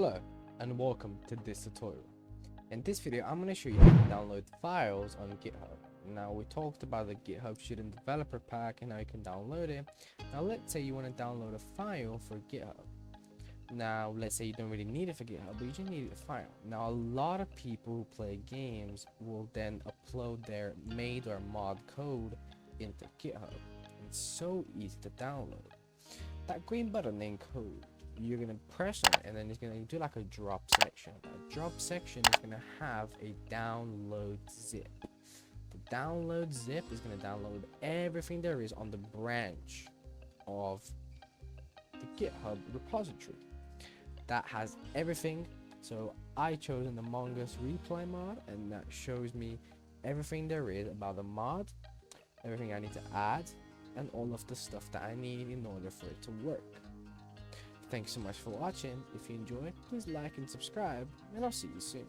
Hello and welcome to this tutorial. In this video I'm going to show you how to download files on GitHub. Now we talked about the GitHub Student Developer Pack and how you can download it. Now let's say you want to download a file for GitHub. Now let's say you don't really need it for GitHub, but you just need a file. Now a lot of people who play games will then upload their made or mod code into GitHub. It's so easy to download. That green button in code, you're gonna press on it and then it's gonna do like a drop section. A drop section is gonna have a download zip. The download zip is gonna download everything there is on the branch of the GitHub repository that has everything. So I chose an Among Us replay mod, and that shows me everything there is about the mod, everything I need to add, and all of the stuff that I need in order for it to work. Thanks so much for watching. If you enjoyed, please like and subscribe, and I'll see you soon.